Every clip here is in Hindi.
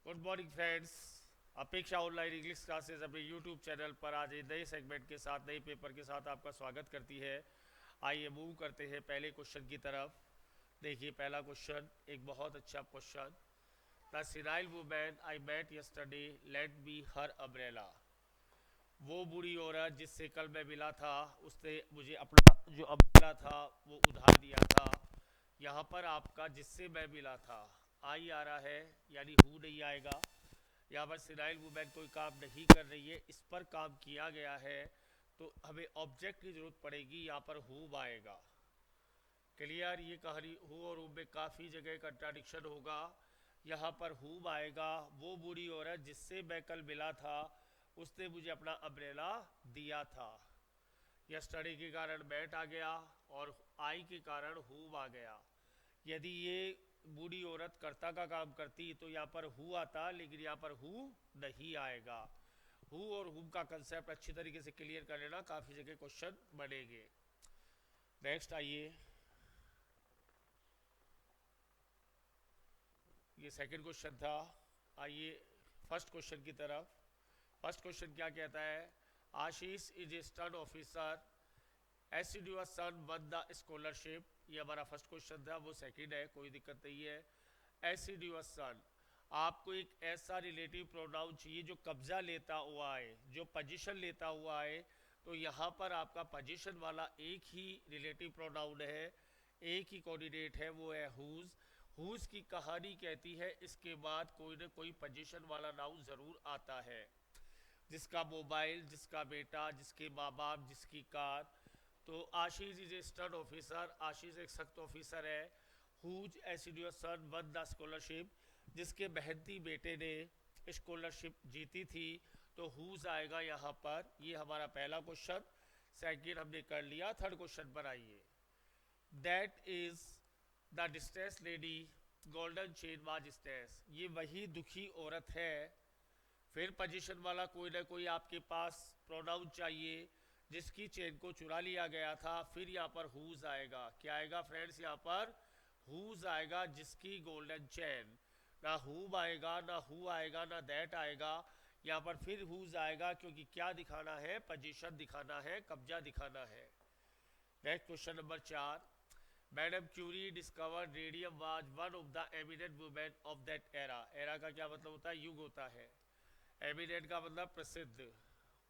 Good morning friends. अपेक्षा ऑनलाइन इंग्लिश क्लासेस अपने यूट्यूब चैनल पर आज एक नए सेगमेंट के साथ नए पेपर के साथ आपका स्वागत करती है। आइए मूव करते हैं पहले क्वेश्चन की तरफ। देखिए पहला क्वेश्चन एक बहुत अच्छा question. The senile women I met yesterday let me her umbrella. वो बूढ़ी औरत जिससे कल मैं मिला था उसने मुझे अपना जो अम्ब्रेला था वो उधार दिया था। यहाँ पर आपका जिससे मैं मिला था आई आ रहा है, यानी हु नहीं आएगा। यहाँ पर सिनाइल वुमेन कोई काम नहीं कर रही है, इस पर काम किया गया है, तो हमें ऑब्जेक्ट की जरूरत पड़ेगी। यहाँ पर हुम आएगा। क्लियर? ये कहानी हु और हुम में काफ़ी जगह कंट्राडिक्शन होगा। यहाँ पर हुम आएगा। वो बूढ़ी औरत जिससे मैं कल मिला था उसने मुझे अपना अम्ब्रेला दिया था। यस्टरडे के कारण बैट आ गया और आई के कारण हुम आ गया। यदि ये बूढ़ी औरत कर्ता का काम करती तो यहाँ पर हु आता, लेकिन यहाँ पर हु नहीं आएगा। हु और हुम का कंसेप्ट अच्छी तरीके से क्लियर कर लेना, काफ़ी जगह क्वेश्चन बनेंगे। नेक्स्ट आइए, ये सेकंड क्वेश्चन था। आइए फर्स्ट क्वेश्चन की तरफ। फर्स्ट क्वेश्चन क्या कहता है? Ashish is a stud officer, assiduous son won the scholarship. ये हमारा फर्स्ट क्वेश्चन था, वो सेकंड है, कोई दिक्कत नहीं है। एसिडुअस सन, आपको एक ऐसा रिलेटिव प्रोनाउन चाहिए जो कब्जा लेता हुआ है, जो पोजीशन लेता हुआ है। तो यहाँ पर आपका पोजीशन वाला एक ही रिलेटिव प्रोनाउन है, एक ही कोऑर्डिनेट है, वो है हुज। हुज की कहानी कहती है इसके बाद कोई ना कोई पोजीशन वाला नाउन ज़रूर आता है। जिसका मोबाइल, जिसका बेटा, जिसके माँ बाप, जिसकी कार। तो Ashish is a stud officer, Ashish एक सख्त ऑफिसर है। Whose assiduous son won the scholarship, जिसके मेहनती बेटे ने स्कॉलरशिप जीती थी। तो हुज आएगा यहाँ पर। ये हमारा पहला क्वेश्चन। सेकंड हमने कर लिया। थर्ड क्वेश्चन पर आइए। That is the distress lady, golden chain was stress. ये वही दुखी औरत है। फिर पोजीशन वाला कोई ना कोई आपके पास प्रोनाउन चाहिए जिसकी चेन को चुरा लिया गया था। फिर यहाँ पर हुज आएगा। क्या आएगा फ्रेंड्स? यहाँ पर हुज आएगा, जिसकी गोल्डन चेन। ना हुम आएगा, ना हु आएगा, ना दैट आएगा। यहाँ पर फिर हुज आएगा, क्योंकि क्या दिखाना है? पोजीशन दिखाना है, कब्जा दिखाना है। Next question number 4। Madam Curie discovered radium was one of the eminent women of that era. Era का क्या मतलब होता है? युग होता है। एमिनेंट का मतलब प्रसिद्ध।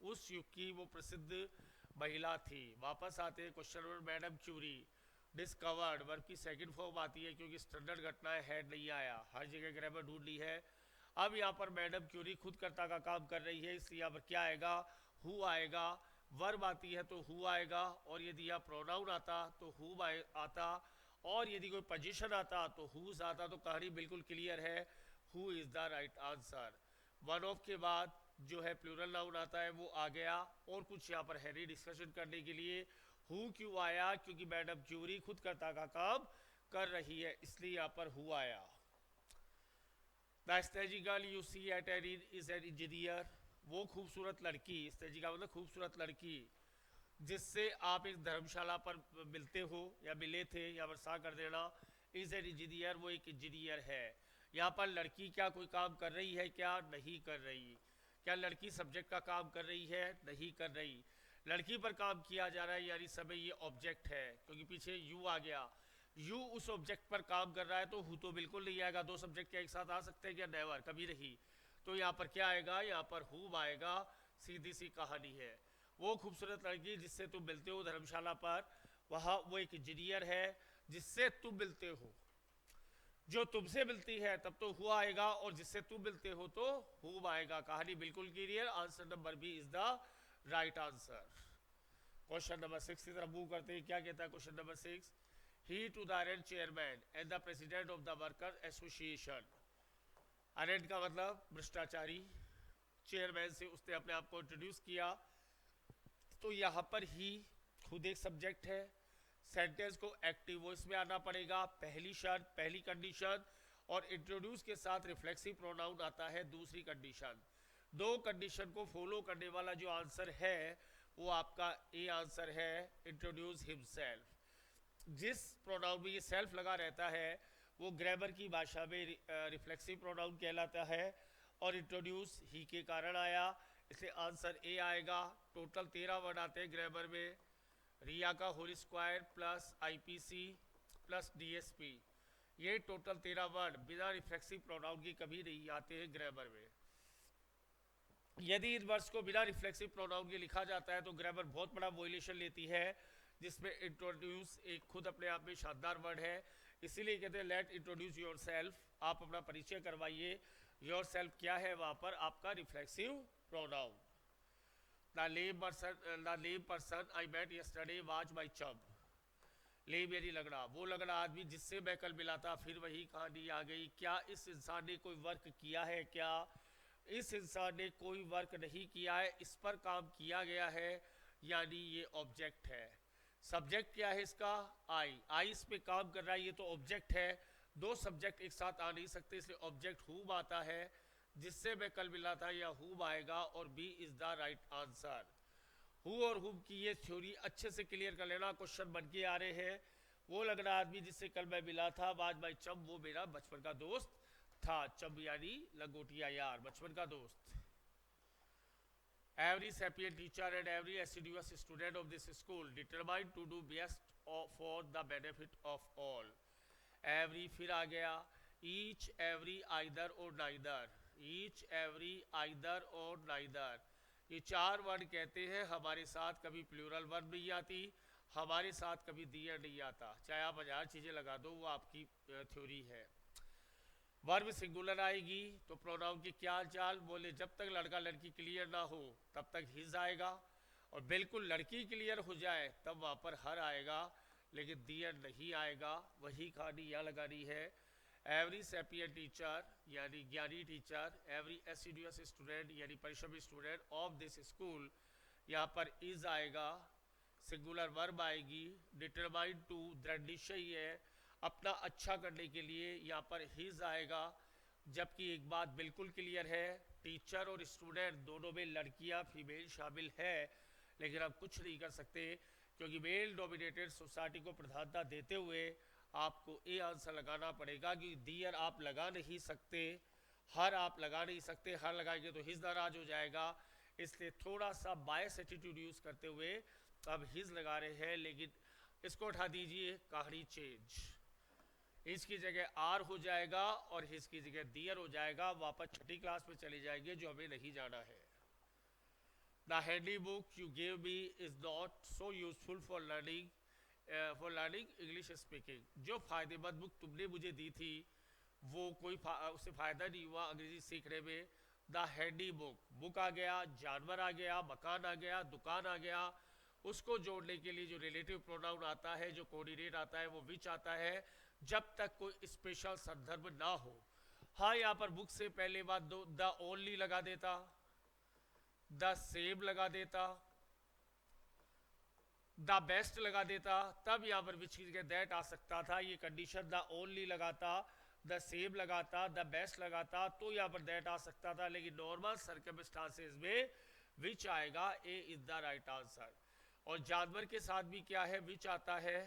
उस युग की वो प्रसिद्ध महिला थी। वापस आते हैं question number. Madam Curie discovered verb की सेकंड फॉर्म आती है, क्योंकि स्टैंडर्ड घटना है, हेड नहीं आया। हर जगह ग्रामर ढूंढ ली है। अब यहाँ पर मैडम क्यूरी खुद कर्ता का काम कर रही है, इसलिए यहाँ पर क्या आएगा? हु आएगा। वर्ब आती है तो हु आएगा, और यदि यहाँ प्रोनाउन आता तो हु आता, और यदि कोई पोजीशन आता तो हुज आता। तो कहानी बिल्कुल क्लियर है। Who is the right answer. One of के बाद जो है प्लूरल नाउन आता है, वो आ गया। और कुछ यहाँ पर हैरी डिस्कशन करने के लिए। हु क्यों आया? क्योंकि मैडम क्यूरी खुद कर्ता का काम कर रही है, इसलिए यहाँ पर हु आया। The stagey girl you see at an is an engineer. वो खूबसूरत लड़की, स्टेजी का मतलब खूबसूरत लड़की, जिससे आप एक धर्मशाला पर मिलते हो या मिले थे, या वर्षा कर देना। इज एन इंजीनियर, वो एक इंजीनियर है। यहाँ पर लड़की क्या कोई काम कर रही है? क्या नहीं कर रही। क्या लड़की सब्जेक्ट का काम कर रही है? नहीं कर रही। लड़की पर काम किया जा रहा है, यानी समय ये ऑब्जेक्ट है, क्योंकि पीछे यू आ गया। यू उस ऑब्जेक्ट पर काम कर रहा है, तो हु तो बिल्कुल नहीं आएगा। दो सब्जेक्ट क्या एक साथ आ सकते हैं क्या? नेवर, कभी नहीं। तो यहाँ पर क्या आएगा? यहाँ पर हुम आएगा। सीधी सी कहानी है। वो खूबसूरत लड़की जिससे तुम मिलते हो धर्मशाला पर, वहाँ वो एक इंजीनियर है जिससे तुम मिलते हो। जो तुमसे मिलती है तब तो हुआ आएगा, और जिससे तुम मिलते हो तो हुम आएगा। कहानी बिल्कुल clear. Answer number B is the right answer. Question number 6 की तरफ मूव करते हैं। क्या कहता है question number 6? He to the arrant chairman and the president of the worker association. Arrant का मतलब भ्रष्टाचारी। चेयरमैन से उसने अपने आप को इंट्रोड्यूस किया। तो यहाँ पर ही खुद एक सब्जेक्ट है। सेंटेंस को एक्टिव वॉइस में आना पड़ेगा, पहली शर्त, पहली कंडीशन। और इंट्रोड्यूस के साथ रिफ्लेक्सिव प्रोनाउन आता है, दूसरी कंडीशन। दो कंडीशन को फॉलो करने वाला जो आंसर है वो आपका ए आंसर है, इंट्रोड्यूस हिमसेल्फ। जिस प्रोनाउन में ये सेल्फ लगा रहता है वो ग्रामर की भाषा में रिफ्लेक्सिव प्रोनाउन कहलाता है। और इंट्रोड्यूस ही के कारण आया, इसलिए आंसर ए आएगा। टोटल 13 वर्ड आते हैं ग्रामर में। रिया का whole square plus IPC plus DSP, ये टोटल 13 वर्ड बिना रिफ्लेक्सिव प्रोनाउन के कभी नहीं आते हैं ग्रामर में। यदि इन वर्ड्स को बिना रिफ्लेक्सिव प्रोनाउन के लिखा जाता है तो ग्रामर बहुत बड़ा वोलेशन लेती है, जिसमें इंट्रोड्यूस एक खुद अपने आप में शानदार वर्ड है। इसीलिए कहते हैं लेट इंट्रोड्यूस योर सेल्फ, आप अपना परिचय करवाइए। योर सेल्फ क्या है वहाँ पर आपका reflexive pronoun. The lame person I met yesterday was my chum. ले मेरी लगड़ा, वो लगड़ा आदमी जिससे मैं कल मिला था। फिर वही कहानी आ गई, क्या इस इंसान ने कोई वर्क किया है? क्या इस इंसान ने कोई वर्क नहीं किया है, इस पर काम किया गया है, यानी ये ऑब्जेक्ट है। सब्जेक्ट क्या है इसका? आई इस पे काम कर रहा है, ये तो ऑब्जेक्ट है। दो सब्जेक्ट एक साथ आ नहीं सकते, इसलिए ऑब्जेक्ट हुम आता है, जिससे मैं कल मिला था, या हुम आएगा और B is the right answer. Who और हुम की ये थ्योरी अच्छे से क्लियर कर लेना, क्वेश्चन बन के आ रहे हैं। वो लगना आदमी जिससे कल मैं मिला था, वाज माई चम, वो मेरा बचपन का दोस्त था। चम यानी लंगोटिया यार, बचपन का दोस्त। Every sapient teacher and every assiduous student of this school determined to do best for the benefit of all. Every फिर आ गया, each, every, either or neither, each, every, either or neither, ये चार वर्ड कहते हैं हमारे साथ कभी प्लूरल वर्ब नहीं आती, हमारे साथ कभी दिया नहीं आता। चाहे आप 1000 चीज़ें लगा दो, वो आपकी थ्योरी है। वर्ब सिंगुलर आएगी तो प्रोनाउन की क्या चाल? बोले जब तक लड़का लड़की क्लियर ना हो तब तक हिज आएगा, और बिल्कुल लड़की क्लियर हो जाए तब वहाँ पर हर आएगा, लेकिन दियर नहीं आएगा। वही कहानी यहाँ लगानी है। एवरी सैपियन टीचर यानी ज्ञानी टीचर, एवरी एसिडियस स्टूडेंट यानी परिश्रमी स्टूडेंट ऑफ दिस स्कूल, यहाँ पर इज आएगा। सिंगुलर वर्ब आएगी। डिटरमाइंड टू, दृढ़ निश्चयी है अपना अच्छा करने के लिए, यहाँ पर हिज आएगा। जबकि एक बात बिल्कुल क्लियर है, टीचर और स्टूडेंट दोनों में लड़कियाँ फीमेल शामिल है, लेकिन हम कुछ नहीं कर सकते, क्योंकि मेल डोमिनेटेड सोसाइटी को प्रधानता देते हुए आपको ए आंसर लगाना पड़ेगा। कि दियर आप लगा नहीं सकते, हर आप लगा नहीं सकते, हर लगाएंगे तो हिज नाराज हो जाएगा। इसलिए थोड़ा सा बायस एटीट्यूड यूज़ करते हुए अब हिज लगा रहे हैं, लेकिन इसको उठा दीजिए, कहानी चेंज। इसकी जगह आर हो जाएगा और हिज की जगह दियर हो जाएगा। वापस छठी क्लास में चले जाएंगे, जो हमें नहीं जाना है। The handy book you gave me is not so useful for learning English speaking. जो फायदेमंद बुक तुमने मुझे दी थी वो कोई उससे फ़ायदा नहीं हुआ अंग्रेजी सीखने में। द हैंडी बुक, बुक आ गया, जानवर आ गया, मकान आ गया, दुकान आ गया। उसको जोड़ने के लिए जो रिलेटिव प्रोनाउन आता है, जो कोऑर्डिनेट आता है, वो विच आता है, जब तक कोई स्पेशल संदर्भ ना हो। हाँ, यहाँ पर बुक से पहले बात दो द ओनली लगा देता, द सेम लगा देता, द बेस्ट लगा देता, तब यहाँ पर विच की जगह दैट आ सकता था। ये कंडीशन द ओनली लगाता, द सेम लगाता, द बेस्ट लगाता, तो यहाँ पर दैट आ सकता था। लेकिन नॉर्मल सर्कमस्टांसेस में विच आएगा। ए इज द राइट आंसर। और जानवर के साथ भी क्या है, विच आता है।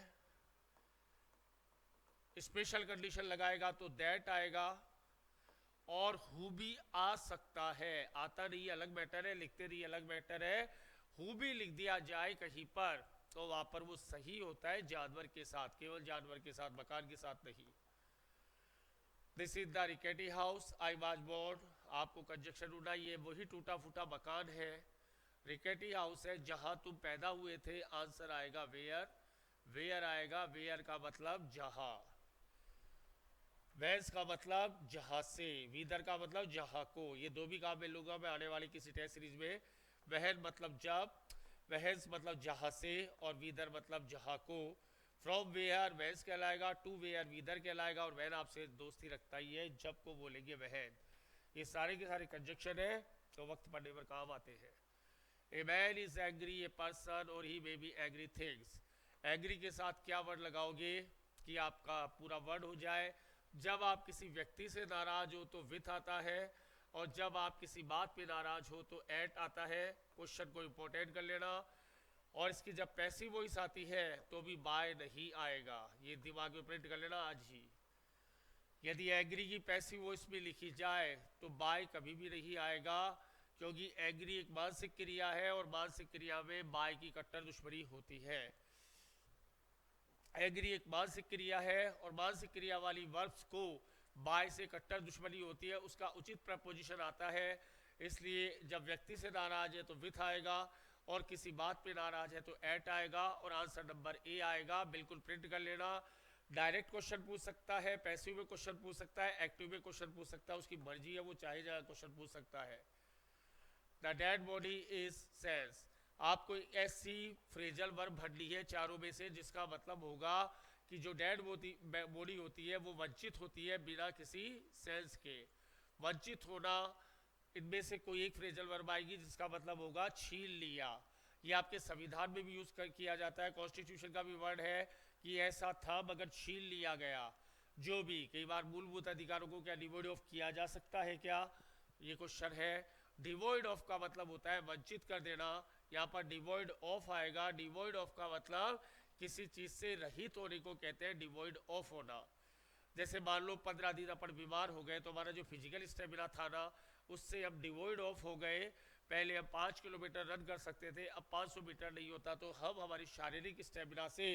स्पेशल कंडीशन लगाएगा तो दैट आएगा। और हु भी आ सकता है, आता नहीं अलग मैटर है, लिखते नहीं अलग मैटर है। हु भी लिख दिया जाए कहीं पर तो वहां पर वो सही होता है जानवर के साथ, केवल जानवर के साथ, मकान के साथ नहीं। This is the rickety house I was born. आपको कंजक्शन ढूंढना, ये वही टूटा फूटा मकान है, रिकेटी हाउस है जहां तुम पैदा हुए थे। आंसर आएगा वेयर, वेयर आएगा। वेयर का मतलब जहां, वेंस का मतलब जहां से, वीदर का मतलब जहां को। ये दो भी काम मिलूंगा मैं आने वाली किसी टेस्ट सीरीज में। वहन मतलब जब, वहन्स मतलब जहां से, और वीदर मतलब जहां को। फ्रॉम वेयर वेंस कहलाएगा, टू वेयर वीदर कहलाएगा, और वहन आपसे दोस्ती रखता ही है, जब को बोलेंगे वहन। ये सारे के सारे कंजक्शन है तो वक्त पढ़ने पर काम आते हैं। A man is angry, a person और he may be angry things. Angry के साथ क्या वर्ड लगाओगे कि आपका पूरा वर्ड हो जाए? जब आप किसी व्यक्ति से नाराज हो तो विथ आता है, और जब आप किसी बात पे नाराज हो तो एट आता है। क्वेश्चन को इंपॉर्टेंट कर लेना। और इसकी जब पैसिव वॉइस आती है तो भी बाय नहीं आएगा, ये दिमाग में प्रिंट कर लेना आज ही। यदि एग्री की पैसिव वॉइस में लिखी जाए तो बाय कभी भी नहीं आएगा, क्योंकि एग्री एक मानसिक क्रिया है और मानसिक क्रिया में बाय की कट्टर दुश्मनी होती है। एग्री एक मानसिक क्रिया है और मानसिक क्रिया वाली वर्ब्स को बाय से कट्टर दुश्मनी होती है, उसका उचित प्रपोजिशन आता है। इसलिए जब व्यक्ति से नाराज है तो विथ आएगा, और किसी बात पे नाराज है तो एट आएगा, और आंसर नंबर ए आएगा। बिल्कुल प्रिंट कर लेना। डायरेक्ट क्वेश्चन पूछ सकता है, पैसिव में क्वेश्चन पूछ सकता है, एक्टिव में क्वेश्चन पूछ सकता है, उसकी मर्जी है, वो चाहे जगह क्वेश्चन पूछ सकता है। The dead body is sense. आपको ऐसी फ्रेजल वर्ब भरनी है चारों में से जिसका मतलब होगा कि जो डेड बॉडी होती है वो वंचित होती है बिना किसी सेंस के। वंचित होना, इनमें से कोई एक फ्रेजल वर्ब आएगी जिसका मतलब होगा छीन लिया। ये आपके संविधान में भी यूज किया जाता है, कॉन्स्टिट्यूशन का भी वर्ड है कि ऐसा था मगर छीन लिया गया। जो भी, कई बार मूलभूत अधिकारों को क्या डिवोइड ऑफ किया जा सकता है क्या, ये क्वेश्चन है। डिवोइड ऑफ का मतलब होता है वंचित कर देना, यहाँ पर डिवोइड ऑफ आएगा। डिवोइड ऑफ का मतलब किसी चीज से रहित होने को कहते हैं डिवोइड ऑफ होना। जैसे मान लो 15 दिन अपन बीमार हो गए तो हमारा जो फिजिकल स्टेमिना था ना, उससे हम डिवोइड ऑफ हो गए। पहले हम 5 किलोमीटर रन कर सकते थे, अब 500 मीटर नहीं होता, तो हम हमारी शारीरिक स्टेमिना से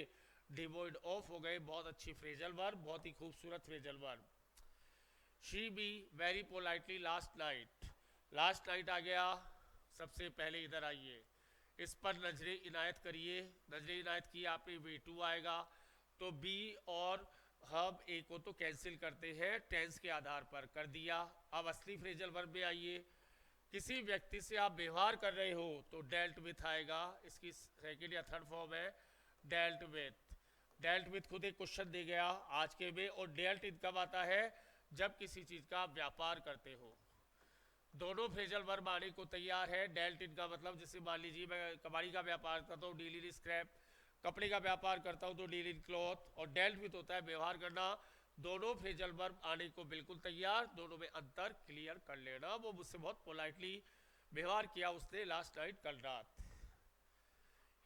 डिवोइड ऑफ हो गए। बहुत अच्छी फ्रेजल वर्ब, बहुत ही खूबसूरत phrasal verb. She be very politely last night. Last night आ गया, सबसे पहले इधर आइए, इस पर नजरे इनायत करिए। नजरे इनायत की आपने वे टू आएगा, तो बी और हम ए को तो कैंसिल करते हैं, टेंस के आधार पर कर दिया। अब असली फ्रेजल वर्ब में आइए। किसी व्यक्ति से आप व्यवहार कर रहे हो तो डेल्ट विथ आएगा, इसकी सेकेंड या थर्ड फॉर्म है डेल्ट विथ। डेल्ट विथ खुद एक क्वेश्चन दे गया आज के में, और डेल्ट इन कब आता है, जब किसी चीज का व्यापार करते हो। दोनों फ्रेजल वर्ब आने को तैयार है। डेल्ट इन का मतलब, जैसे मान लीजिए मैं कबाड़ी का व्यापार करता हूँ, डील इन स्क्रैप, कपड़े का व्यापार करता हूँ तो डील इन क्लॉथ, और डेल्ट विथ होता है व्यवहार करना। दोनों फ्रेजल वर्ब आने को बिल्कुल तैयार, दोनों में अंतर क्लियर कर लेना। वो मुझसे बहुत पोलाइटली व्यवहार किया उसने लास्ट नाइट, कल रात।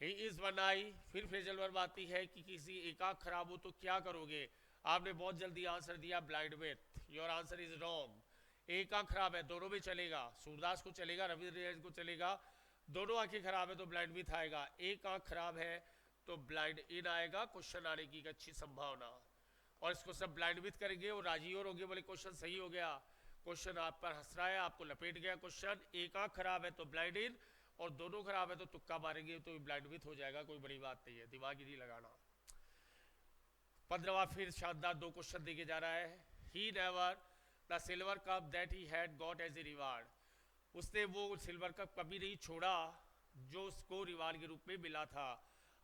ही इज वन आई, फिर फ्रेजल वर्ब आती है कि किसी एक आंख खराब हो तो क्या करोगे। आपने बहुत जल्दी आंसर दिया blind with, your answer is wrong. एक आंख खराब है, दोनों में चलेगा, सूरदास को चलेगा, रवि को चलेगा। दोनों आंखें खराब है तो ब्लाइंड विथ आएगा। एक आंख खराब है तो ब्लाइंड इन आएगा। क्वेश्चन आने की अच्छी संभावना, और इसको सब ब्लाइंड विथ करेंगे और राजी और होंगे, बोले क्वेश्चन सही हो गया। क्वेश्चन आप पर हंस रहा है, आपको लपेट गया क्वेश्चन। एक आंख खराब है तो ब्लाइंड इन, और दोनों खराब है तो तुक्का मारेंगे तो ब्लाइंड विथ हो जाएगा। कोई बड़ी बात नहीं है, दिमाग ही नहीं लगाना। 15वां फिर शानदार दो क्वेश्चन देके जा रहा है। He never the silver cup that he had got as a reward. उसने वो सिल्वर कप कभी नहीं छोड़ा जो उसको रिवार्ड के रूप में मिला था।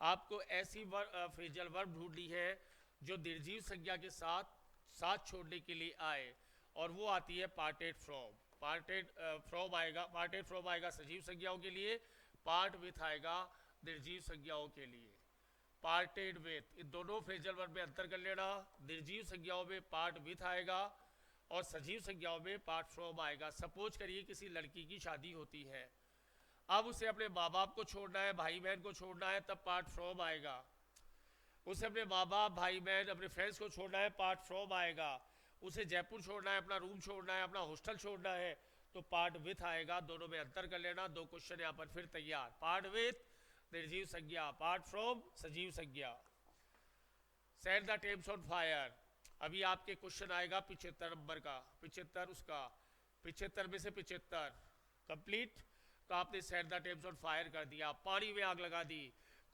आपको ऐसी फ्रेजल वर्ब ढूंढनी है जो निर्जीव संज्ञा के साथ साथ छोड़ने के लिए आए, और वो आती है पार्टेड फ्रॉम। पार्टेड फ्रॉम आएगा, पार्टेड फ्रॉम आएगा सजीव संज्ञाओं के लिए, पार्ट विथ आएगा निर्जीव संज्ञाओं के लिए। पार्टेड विथ, इन दोनों फ्रेजल वर्ब में अंतर कर लेना। निर्जीव संज्ञाओं में पार्ट विथ आएगा और सजीव संज्ञाओं में पार्ट फ्रॉम आएगा। सपोज करिए किसी लड़की की शादी होती है, अब उसे अपने माँ बाप को छोड़ना है, भाई बहन को छोड़ना है, तब पार्ट फ्रॉम आएगा। उसे अपने माँ बाप, भाई बहन, अपने फ्रेंड्स को छोड़ना है, पार्ट फ्रॉम आएगा। उसे जयपुर छोड़ना है, अपना रूम छोड़ना है, अपना हॉस्टल छोड़ना है, तो पार्ट विथ आएगा। दोनों में अंतर कर लेना। दो क्वेश्चन यहाँ पर फिर तैयार। पार्ट विथ निर्जीव संज्ञा, पार्ट फ्रॉम सजीव संज्ञा। Set the Thames on fire, अभी आपके क्वेश्चन आएगा 75 नंबर का, 75 उसका, 75 में से 75 कंप्लीट। तो आपने set the Thames on fire कर दिया, पानी में आग लगा दी,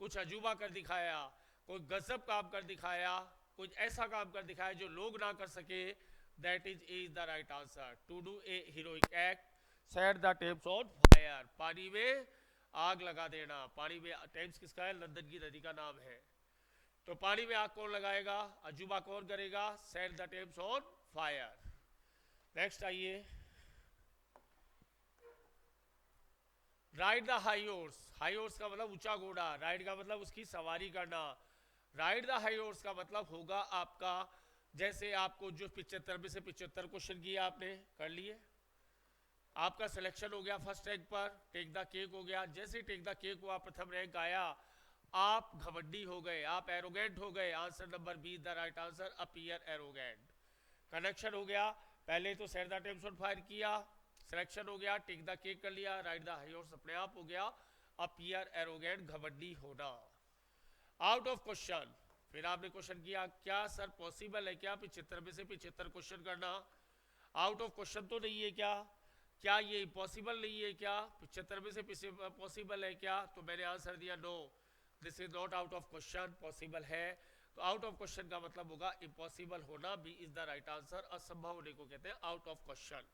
कुछ अजूबा कर दिखाया, कोई गजब काम कर दिखाया, कुछ ऐसा काम कर दिखाया जो लोग ना कर सके। That is the right answer. To do a heroic act, set the Thames on fire, पानी में आग लगा देना। पानी में, टेम्स किसका है, लंदन की नदी का नाम है। तो पानी में आग कौन लगाएगा, अजूबा कौन करेगा, set the Thames on fire. Next आइए, ride the high horse. High horse का मतलब ऊंचा घोड़ा, राइड का मतलब उसकी सवारी करना। राइड द हाई हॉर्स का मतलब होगा आपका, जैसे आपको जो 75 में से 75 क्वेश्चन किए आपने कर लिए, आपका सिलेक्शन हो गया फर्स्ट रैंक पर, टेक द केक हो गया। जैसे टेक द केक हुआ, प्रथम रैंक आया, आप घमंडी हो गए, आप एरोगेंट हो गए। Answer number be the right answer, appear arrogant. Connection हो गया, पहले तो सेट द टेम्स फायर किया, सिलेक्शन हो गया, टिक द केक कर लिया, राइट द हाई हॉर्स अपने आप हो गया, अपीयर एरोगेंट घमंडी होना। आउट ऑफ क्वेश्चन, फिर आपने क्वेश्चन किया क्या सर पॉसिबल है क्या 75 में से 75 क्वेश्चन करना? आउट ऑफ क्वेश्चन तो नहीं है क्या? क्या ये इम्पॉसिबल नहीं है क्या? 75 में से पॉसिबल है क्या? तो मैंने आंसर दिया no, this is not out of question, possible है। तो आउट ऑफ क्वेश्चन का मतलब होगा इम्पॉसिबल होना, B is the right answer. असंभव होने को कहते हैं आउट ऑफ क्वेश्चन।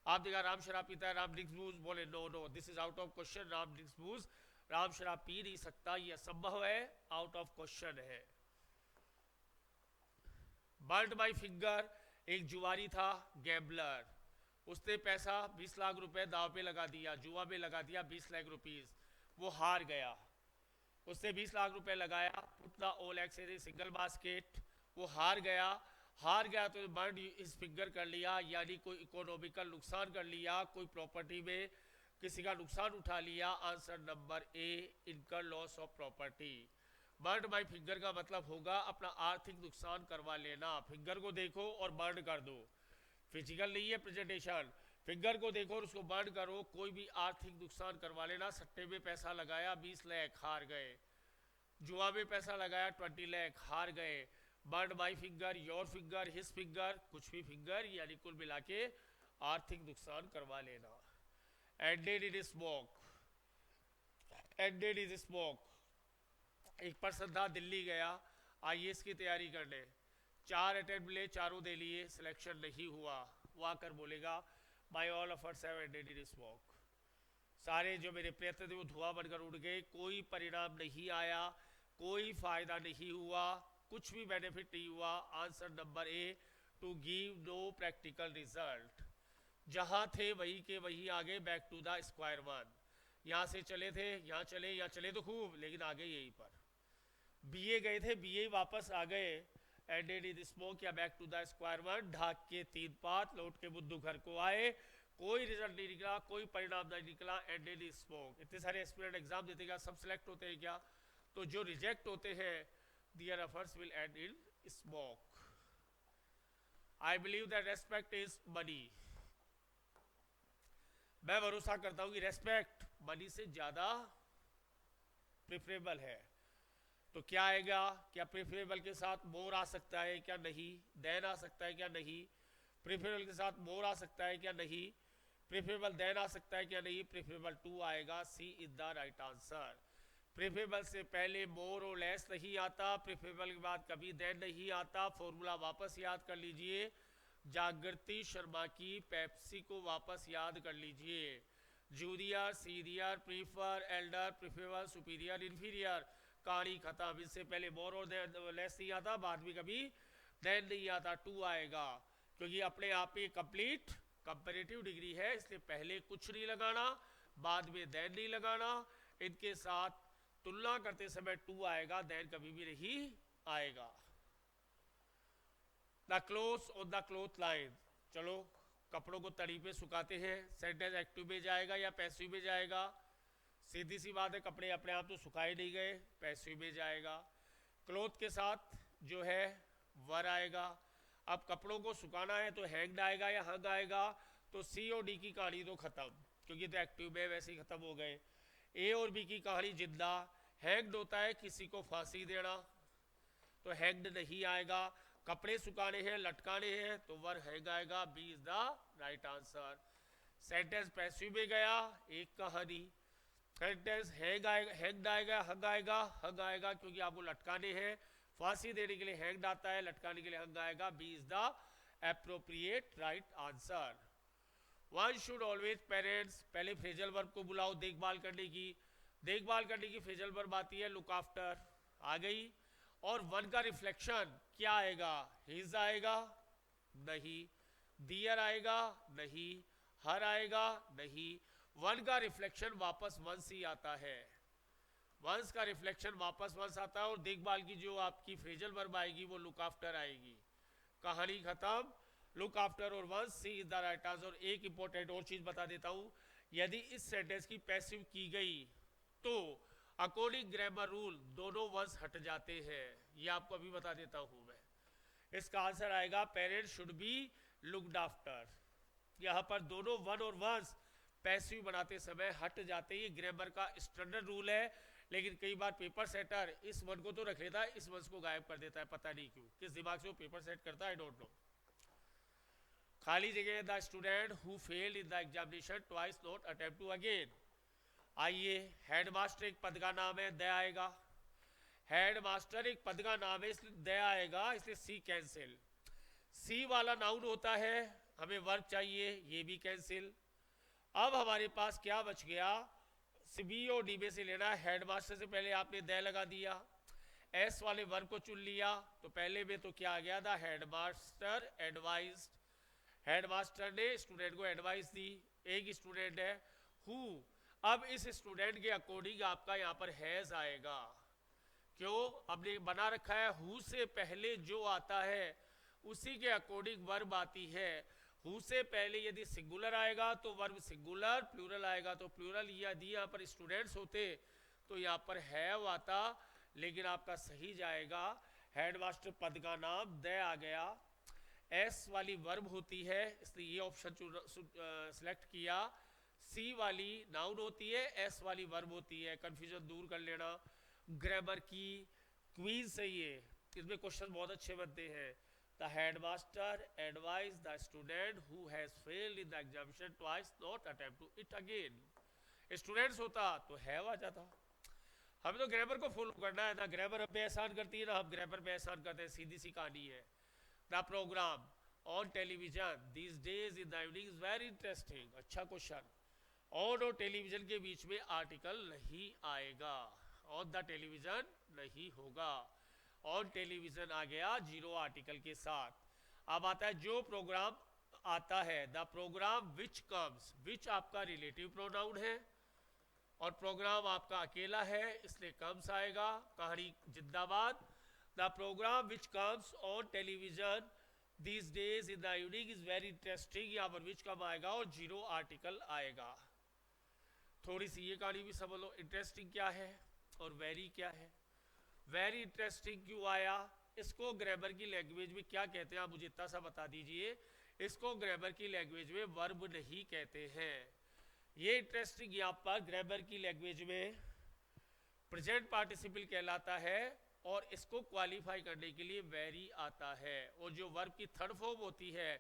आप देखा राम शराब पीता है, राम ड्रिंक्स बूज, बोले no no this is out of question, Ram drinks booze, Ram शराब पी नहीं सकता, ये असंभव है, आउट ऑफ क्वेश्चन है। बर्ड माई फिंगर, एक जुआरी था, गैम्बलर, उसने पैसा 20 लाख रुपए दाव पे लगा दिया, जुआ में लगा दिया 20 लाख रुपीस, वो हार गया, उसने 20 लाख रुपए लगाया, put the all eggs in single basket, वो हार गया, हार गया तो बर्ड इस फिंगर कर लिया, यानी कोई इकोनॉमिकल नुकसान कर लिया, कोई प्रॉपर्टी में किसी का नुकसान उठा लिया। Answer number A, income loss of property. Bird by finger का मतलब होगा अपना आर्थिक नुकसान करवा लेना। फिंगर को देखो और बर्ड कर दो, फिजिकल नहीं है प्रेजेंटेशन, फिंगर को देखो और उसको बर्ड करो, कोई भी आर्थिक नुकसान करवा लेना। सट्टे में पैसा लगाया 20 लाख हार गए, जुआ में पैसा लगाया 20 लाख हार गए। Bird by finger, your finger, his finger, कुछ भी फिंगर, यानी कुल मिला के आर्थिक नुकसान करवा लेना। Ended in smoke, ended in smoke, एक पर्सन था दिल्ली गया आईएएस की तैयारी करने, 4 अटेम्प्ट लिए, चारों दे लिए, सिलेक्शन नहीं हुआ, वो आकर बोलेगा my all efforts have ended in smoke, सारे जो मेरे प्रयत्न थे वो धुआं बनकर उड़ गए, कोई परिणाम नहीं आया, कोई फायदा नहीं हुआ, कुछ भी बेनिफिट नहीं हुआ। Answer number A, to give no practical result. जहां थे वही के वही आगे, back to the square one, यहाँ से चले थे, यहाँ चले तो खूब, लेकिन आगे यहीं पर बीए गए थे, बीए वापस आ गए। एंडेड इन स्मोक या back to the square one, ढाक के 3 पात, लौट के बुद्धू घर को आए, कोई रिजल्ट नहीं निकला, कोई परिणाम नहीं निकला, एंडेड इन स्मोक। इतने सारे एस्पिरेंट एग्जाम देते क्या सब सिलेक्ट होते हैं क्या? तो जो रिजेक्ट होते हैं their efforts will and in smoke. I believe that respect is money, मैं भरोसा करता हूं कि रेस्पेक्ट मनी से ज्यादा प्रेफरेबल है। तो क्या आएगा? क्या प्रेफरेबल के साथ मोर आ सकता है क्या? नहीं। देन आ सकता है क्या? नहीं। प्रेफरेबल के साथ मोर आ सकता है क्या? नहीं। प्रेफरेबल देन आ सकता है क्या? नहीं। प्रेफरेबल टू आएगा, C is the right answer. Preferable से पहले मोर और लेस नहीं आता, प्रेफरेबल के बाद कभी देन नहीं आता। फॉर्मूला वापस याद कर लीजिए, जागृति शर्मा की पेप्सी को वापस याद कर लीजिए। Junior, senior, prefer, Elder, preferable, superior, inferior, कहानी खत्म। इससे पहले मोर और लेस नहीं आता, बाद में कभी देन नहीं आता, टू आएगा, क्योंकि अपने आप में कंप्लीट कंपैरेटिव डिग्री है, इसलिए पहले कुछ नहीं लगाना, बाद में देन नहीं लगाना, इनके साथ तुलना करते समय टू आएगा, देन कभी भी नहीं आएगा। The cloth on the cloth line, चलो कपड़ों को तड़ी पे सुखाते हैं, सेंटेंस एक्टिव में जाएगा या पैसिव में जाएगा? सीधी सी बात है, कपड़े अपने आप तो सुखाए नहीं गए, पैसिव में जाएगा। क्लोथ के साथ जो है वर आएगा। अब कपड़ों को सुखाना है तो हैंग्ड आएगा या हंग आएगा? तो सी और डी की कहानी तो खत्म, क्योंकि तो एक्टिव में वैसे ही खत्म हो गए। ए और बी की कहानी जिंदा। हैंग्ड होता है किसी को फांसी देना, तो हैंग्ड नहीं आएगा। कपड़े सुखाने हैं, लटकाने हैं, तो वर हैंग आएगा, B is the right answer. Sentence passive में गया, एक कहानी। सेंटेंस हैंग आएगा, हैंग्ड आएगा, हंग आएगा, हंग आएगा क्योंकि आपको लटकाने हैं, फांसी देने के लिए हैंग्ड आता है, लटकाने के लिए हंग आएगा, B is the appropriate right answer. One should always, parents, पहले फ्रेजल वर्ब को बुलाओ देखभाल करने की, देखभाल करने की फ्रेजल वर्ब आती है लुक आफ्टर, आ गई। और वन का रिफ्लेक्शन क्या आएगा? हिज आएगा? नहीं। दियर आएगा? नहीं। हर आएगा? नहीं। वन का रिफ्लेक्शन वापस वंस ही आता है, वंस का रिफ्लेक्शन वापस वंस आता है, और देखभाल की जो आपकी फ्रेजल वर्ब आएगी वो लुक आफ्टर आएगी। कहानी खत्म, लुक आफ्टर और once, C is the right answer. एक इंपॉर्टेंट और चीज बता देता हूं, यदि इस सेंटेंस की पैसिव की गई तो अकॉर्डिंग ग्रामर रूल दोनों वंस हट जाते हैं, ये आपको अभी बता देता हूं मैं। इसका आंसर आएगा parents should be looked after. यहाँ पर दोनों वन और वंस पैसिव बनाते समय हट जाते हैं, ये ग्रामर का स्टैंडर्ड रूल है। लेकिन कई बार पेपर सेटर इस वन को तो रख लेता है, इस वंस को गायब कर देता है, पता नहीं क्यों, किस दिमाग से वो पेपर सेट करता है, आई डोंट नो। खाली जगह the student who failed in the examination twice not attempt to again. आइए, हेडमास्टर एक पद का नाम है, द आएगा। हेडमास्टर एक पद का नाम है इसलिए द आएगा, इसलिए सी कैंसिल। सी वाला नाउन होता है, हमें वर्ब चाहिए, ये भी कैंसिल। अब हमारे पास क्या बच गया, बी और डी में से लेना है। हेडमास्टर से पहले आपने द लगा दिया, एस वाले वर्ब को चुन लिया, तो पहले में तो क्या आ गया था, हेडमास्टर एडवाइज्ड। हेडमास्टर ने स्टूडेंट को एडवाइस दी। एक स्टूडेंट है हु, अब इस स्टूडेंट के अकॉर्डिंग आपका यहाँ पर हैज आएगा। क्यों, आपने बना रखा है हु से पहले जो आता है उसी के अकॉर्डिंग वर्ब आती है। हु से पहले यदि सिंगुलर आएगा तो वर्ब सिंगुलर, प्लूरल आएगा तो प्लूरल। यदि यहाँ पर स्टूडेंट्स होते तो यहाँ पर हैव आता, लेकिन आपका सही जाएगा हेडमास्टर पद का नाम द आ गया। एस वाली वर्ब होती है इसलिए ये ऑप्शन सिलेक्ट किया। सी वाली नाउन होती है, एस वाली वर्ब होती है, कंफ्यूजन दूर कर लेना। ग्रामर की क्वीज से ये, इसमें क्वेश्चन बहुत अच्छे बनते हैं। The headmaster advise the student who has failed in the examination twice not attempt to it again. Students होता तो हैव आ जाता। हमें तो ग्रामर को फॉलो करना है ना, ग्रामर हम पे एहसान करती है ना, हम ग्रामर पे एहसान करते हैं, सीधी सी कहानी है। The programme on television these days in the evening is very interesting. अच्छा क्वेश्चन। ऑन और टेलीविजन के बीच में आर्टिकल नहीं आएगा, ऑन द टेलीविजन नहीं होगा। ऑन टेलीविजन आ गया जीरो आर्टिकल के साथ। अब आता है जो प्रोग्राम आता है, द प्रोग्राम विच कम्स, विच आपका रिलेटिव प्रोनाउन है और प्रोग्राम आपका अकेला है इसलिए कम्स आएगा। कहानी जिंदाबाद। The programme which comes on television these days in the evening is very interesting, यहाँ पर विच कम आएगा और जीरो आर्टिकल आएगा। थोड़ी सी ये कहानी भी समझ लो, इंटरेस्टिंग क्या है और वेरी क्या है। वेरी इंटरेस्टिंग क्यों आया, इसको ग्रामर की लैंग्वेज में क्या कहते हैं, आप मुझे इतना सा बता दीजिए। इसको ग्रामर की लैंग्वेज में वर्ब नहीं कहते हैं। ये इंटरेस्टिंग यहाँ पर ग्रामर की लैंग्वेज में प्रेजेंट पार्टिसिपल कहलाता है और इसको क्वालिफाई करने के लिए वेरी आता है। और जो वर्ब की थर्ड फॉर्म होती है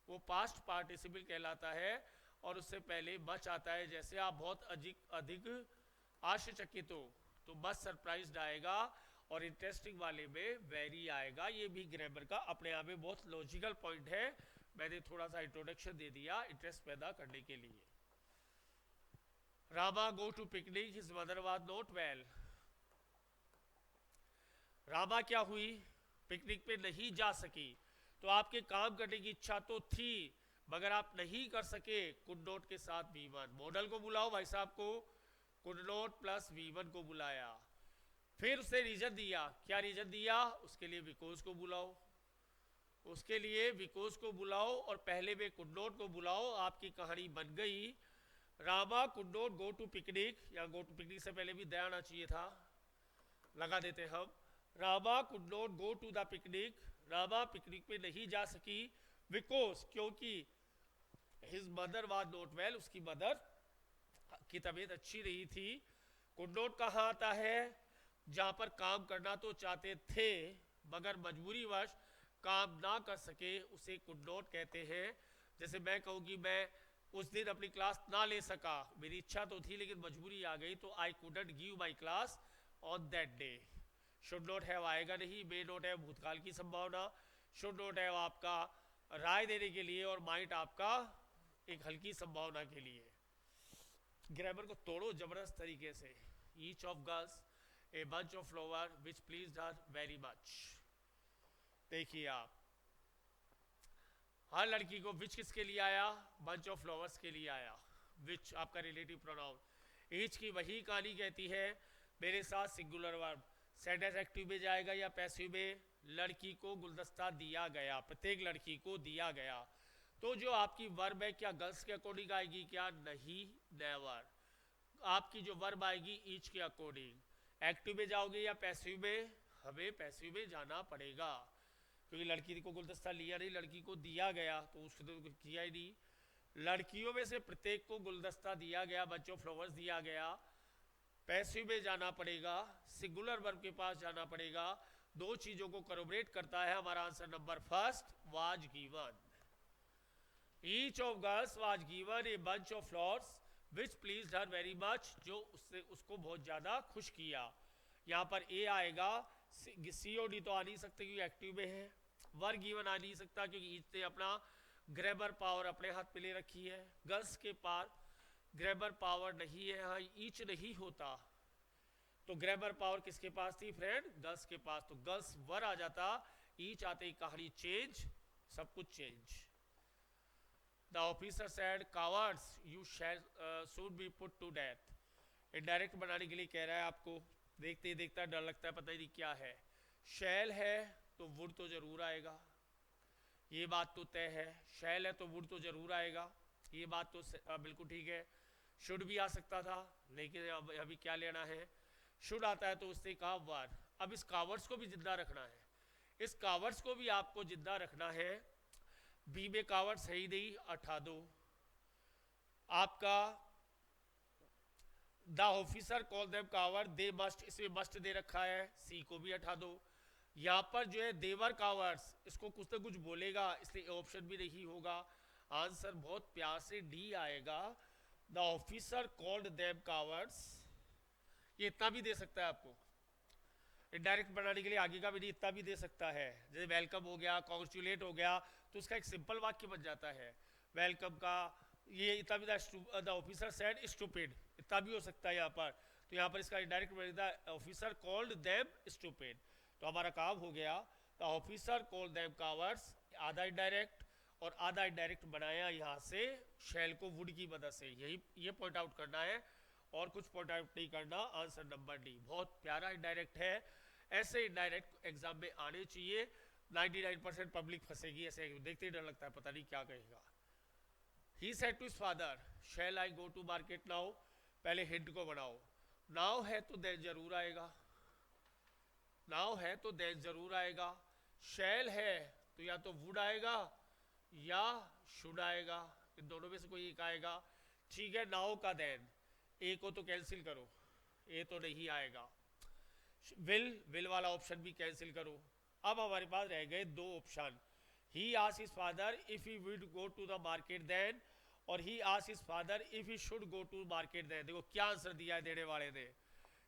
वो पास्ट पार्टिसिपल कहलाता है और उससे पहले मच आता है। जैसे आप बहुत अधिक आश्चर्यचकित हो तो मच सरप्राइज्ड आएगा और इंटरेस्टिंग वाले में वेरी आएगा। ये भी ग्रामर का अपने आप में बहुत लॉजिकल पॉइंट है, मैंने थोड़ा सा इंट्रोडक्शन दे दिया इंटरेस्ट पैदा करने के लिए। Rama go to picnic, his mother was not well. Rama क्या हुई, पिकनिक पे नहीं जा सकी। तो आपके काम करने की इच्छा तो थी मगर आप नहीं कर सके। कुड नॉट के साथ V1, मॉडल को बुलाओ भाई साहब को, कुड नॉट प्लस V1 को बुलाया। फिर उसने रीजन दिया, क्या रीजन दिया, उसके लिए बिकॉज को बुलाओ, उसके लिए बिकॉज को बुलाओ और पहले में कुड नॉट को बुलाओ। आपकी कहानी बन गई। Rama could not go to picnic, या गो टू पिकनिक से पहले भी दया आना चाहिए था, लगा देते हम। Rama could not go to the picnic, Rama picnic पे नहीं जा सकी बिकॉज, क्योंकि his mother was not well, उसकी मदर की तबीयत अच्छी नहीं थी। कुड नॉट कहाँ आता है, जहाँ पर काम करना तो चाहते थे मगर मजबूरीवश काम ना कर सके उसे कुड नॉट कहते हैं। जैसे मैं कहूँ कि मैं उस दिन अपनी क्लास ना ले सका, मेरी इच्छा तो थी लेकिन मजबूरी आ गई, तो I couldn't give my class on that day. Should not have आएगा नहीं, मे नॉट हैव भूतकाल की संभावना, शुड नॉट हैव आपका राय देने के लिए और माइट आपका एक हल्की संभावना के लिए। ग्रामर को तोड़ो जबरदस्त तरीके से। Each of girls a bunch of flower which pleased her very much. देखिए आप, हर लड़की को विच किसके लिए आया, बंच ऑफ फ्लावर्स के लिए आया। विच आपका रिलेटिव प्रोनाउन। ईच की वही कहानी कहती है, मेरे साथ सिंगुलर वर्ब सेंटेंस एक्टिव में जाएगा या पैसिव में। लड़की को गुलदस्ता दिया गया, प्रत्येक लड़की को दिया गया। तो जो आपकी वर्ब है क्या गर्ल्स के अकॉर्डिंग आएगी, क्या नहीं, नेवर। आपकी जो वर्ब आएगी ईच के अकॉर्डिंग। एक्टिव में जाओगे या पैसिव में, हमें पैसिव में जाना पड़ेगा। क्योंकि लड़की को गुलदस्ता लिया नहीं, लड़की को दिया गया, तो उसको तो कुछ किया ही नहीं। लड़कियों में से प्रत्येक को गुलदस्ता दिया गया, बच्चों फ्लावर्स दिया गया। पैसिव में जाना पड़ेगा, सिंगुलर वर्ब के पास जाना पड़ेगा। दो चीजों को कोलैबोरेट करता है हमारा answer number first, was given. Each of girls was given a bunch of flowers which pleased her very much, जो उसको बहुत ज्यादा खुश किया। यहाँ पर ए आएगा, सीओडी तो आ नहीं सकते क्योंकि एक्टिव में है। वर गिवन आ नहीं सकता क्योंकि ईच ने अपना ग्रेबर पावर अपने हाथ में ले रखी है। गर्ल्स के पास ग्रेबर पावर नहीं है, हाँ ईच नहीं होता, तो ग्रेबर पावर किसके पास थी फ्रेंड? गर्ल्स के पास। तो गर्ल्स वर आ जाता, ईच आते ही कहानी चेंज, सब कुछ change. The officer said cowards you shall should be put to death. Indirect बनाने के लिए कह रहा है आपको, देखते ही देखता डर लगता है, पता ही नहीं क्या है। शैल है तो वुड तो जरूर आएगा, ये बात तो तय है। शैल है तो वुड तो जरूर आएगा, ये बात तो बिल्कुल ठीक है। शुड भी आ सकता था, लेकिन अभी क्या लेना है, शुड आता है तो उसने कहा वर। अब इस कावर्ड्स को भी जिंदा रखना है, इस कावर्ड्स को भी आपको जिंदा रखना है। बी में कावर्ड्स है ही नहीं, हटा दो। आपका the officer call them coward, they must, इसमें मस्ट दे रखा है, सी को भी हटा दो। यहाँ पर जो है देवर कावर्ड्स, इसको कुछ ना कुछ बोलेगा, इसलिए ऑप्शन भी नहीं होगा। आंसर बहुत प्यार से डी आएगा, the officer called them cowards. ये इतना भी दे सकता है आपको, इनडायरेक्ट बनाने के लिए आगे का भी नहीं, इतना भी दे सकता है। जैसे वेलकम हो गया, कॉन्ग्रेचुलेट हो गया, तो उसका एक सिंपल वाक्य बन जाता है। वेलकम का ये इतना भी, द ऑफिसर सेड स्टूपिड, इतना भी हो सकता है यहाँ पर। तो यहाँ पर इसका इनडायरेक्ट बनेगा, ऑफिसर कॉल्ड देम स्टूपिड। तो हमारा काम हो गया, the officer called them cowards, आधा इनडायरेक्ट और आधा इनडायरेक्ट बनाया यहाँ से शैल को वुड की मदद से। यही ये पॉइंट आउट करना है और कुछ पॉइंट आउट नहीं करना। आंसर नंबर डी बहुत प्यारा इनडायरेक्ट है, ऐसे इनडायरेक्ट एग्जाम में आने चाहिए। 99% पब्लिक फंसेगी ऐसे, देखते ही डर लगता है, पता नहीं क्या कहेगा। He said to his father, shall I go to market now? पहले हिंट को बनाओ। नाउ है तो देन जरूर आएगा, नाउ है तो देन जरूर आएगा। शैल है तो या तो वुड आएगा या शुड आएगा, इन दोनों में से कोई एक आएगा। ठीक है, नाउ का देन, ए को तो कैंसिल करो, ए तो नहीं आएगा। विल वाला ऑप्शन भी कैंसिल करो। अब हमारे पास रह गए दो option, he asked his father if he would go to the market then, और he asked his father if he should go to market then. देखो क्या आंसर दिया है देने वाले ने,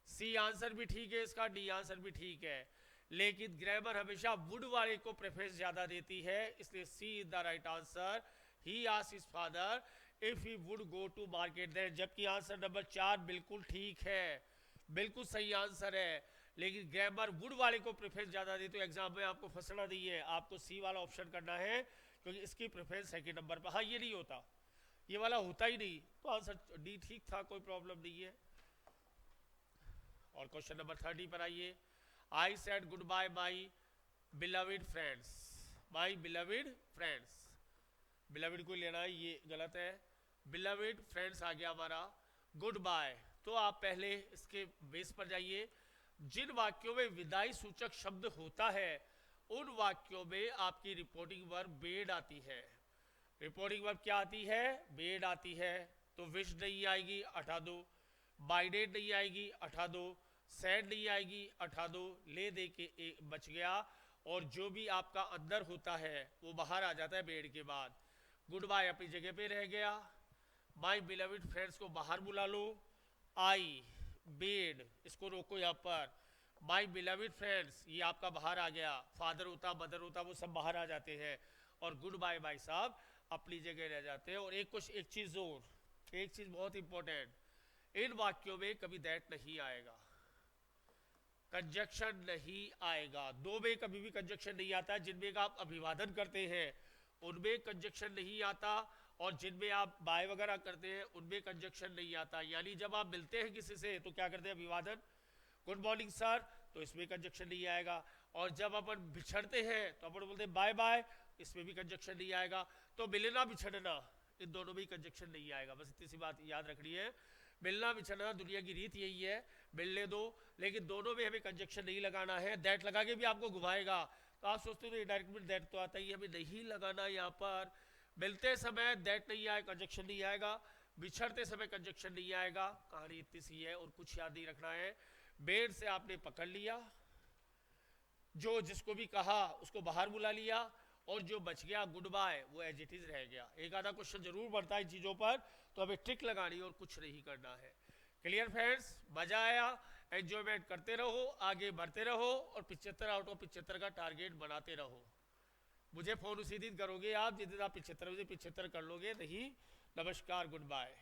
सी आंसर भी ठीक है इसका, डी आंसर भी ठीक है, लेकिन ग्रामर हमेशा वुड वाले को प्रेफरेंस ज्यादा देती है, इसलिए C is the right answer. He asked his father if he would go to market then, जबकि आंसर नंबर 4 बिल्कुल ठीक है, बिल्कुल सही आंसर है, लेकिन ग्रामर वुड वाले को प्रेफरेंस ज्यादा दी। तो एग्जाम में आपको फंसना नहीं है, आपको सी वाला ऑप्शन करना है क्योंकि इसकी प्रेफरेंस सेकंड नंबर पर। हाँ ये नहीं होता, ये वाला होता ही नहीं, तो आंसर डी ठीक था, कोई प्रॉब्लम नहीं है। और क्वेश्चन नंबर 30 पर आइए। I said good bye my beloved friends, my beloved friends, beloved को लेना है, ये गलत है, बिलविड फ्रेंड्स आ गया हमारा। गुड बाय, तो आप पहले इसके बेस पर जाइए। जिन वाक्यों में विदाई सूचक शब्द होता है उन वाक्यों में आपकी रिपोर्टिंग वर्ब बेड आती है। रिपोर्टिंग वर्ब क्या आती है? बेड आती है। तो विश नहीं आएगी, हटा दो। बाइडेड नहीं आएगी, हटा दो। सैड नहीं आएगी, हटा दो। ले दे के बच गया, और जो भी आपका अंदर होता है वो बाहर आ जाता है बेड के बाद। गुड बाय अपनी जगह पे रह गया। माई बिलविड फ्रेंड्स को बाहर बुला लो। आई बेड, इसको रोको यहाँ पर। माई बिलविड फ्रेंड्स, ये आपका बाहर आ गया। फादर होता, मदर होता, वो सब बाहर आ जाते हैं, और गुड बाय भाई साहब अपनी जगह रह जाते हैं। और एक चीज और, एक चीज बहुत इंपॉर्टेंट, इन वाक्यों में कभी दैट नहीं आएगा, कंजक्शन नहीं आएगा। दो में कभी भी कंजक्शन नहीं आता, जिनमें आप अभिवादन करते हैं उनमें कंजक्शन नहीं आता, और जिनमें आप बाय वगैरह करते हैं उनमें कंजक्शन नहीं आता। यानी जब आप मिलते हैं किसी से तो क्या करते हैं? अभिवादन, गुड मॉर्निंग सर, तो इसमें कंजक्शन नहीं आएगा। और जब अपन बिछड़ते हैं तो अपन बोलते हैं बाय बाय, इसमें भी कंजक्शन नहीं आएगा। तो मिलना बिछड़ना, इन दोनों में ही कंजक्शन नहीं आएगा। बस इतनी सी बात याद रखनी है। मिलना बिछड़ना दुनिया की रीत यही है, मिलने दो, लेकिन दोनों में हमें कंजक्शन नहीं लगाना है। दैट लगा के भी आपको घुमाएगा तो आप सोचते हो डायरेक्ट में दैट तो आता ही है, हमें नहीं लगाना यहाँ पर। मिलते समय दैट नहीं आएगा, कंजक्शन नहीं आएगा, बिछड़ते समय कंजक्शन नहीं आएगा। कहानी इतनी सी है और कुछ याद नहीं रखना है। बेड से आपने पकड़ लिया, जो जिसको भी कहा उसको बाहर बुला लिया, और जो बच गया गुड बाय वो एज इट इज रह गया। एक आधा क्वेश्चन जरूर बनता है इन चीज़ों पर, तो हमें ट्रिक लगानी और कुछ नहीं करना है। Clear friends? मजा आया? एंजॉयमेंट करते रहो, आगे बढ़ते रहो, और 75 आउट ऑफ 75 का टारगेट बनाते रहो। मुझे फ़ोन उसी दिन करोगे आप जिस दिन आप 75 में से 75 कर लोगे। नहीं, नमस्कार, गुड बाय।